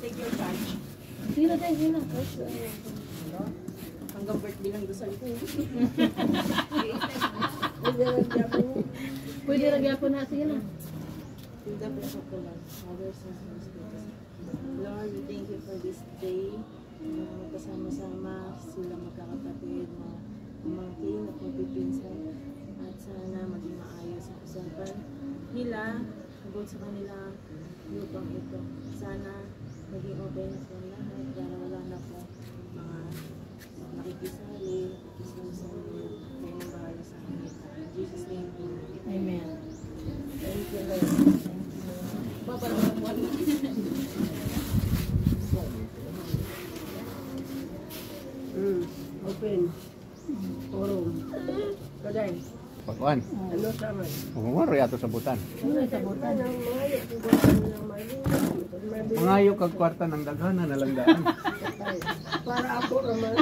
Take your charge. Sino tayo, sino? Hanggang birthday lang dasal ko. Pwede lagyan po na, sige na. Tinda po sa kulang. Others and spirits. Lord, we thank you for this day. Kasama-sama sila magkakapatid, mga pamangkin at magpipinsan. At sana maging maayos ang usapan nila about sa kanila lupang ito. Sana maging okay na po lahat para wala na po mga nakikisali, nakikisali kayo ng bahala sa akin. In Jesus' name, Amen. thank you, Lord. Babalawan. Open. Forum. Kaday. Pagkuhan. Ano sama? Umaro yato sa butan. Ano yung sabutan? Mga ayo kag kwarta ng daghana na lang daan. Para ako naman.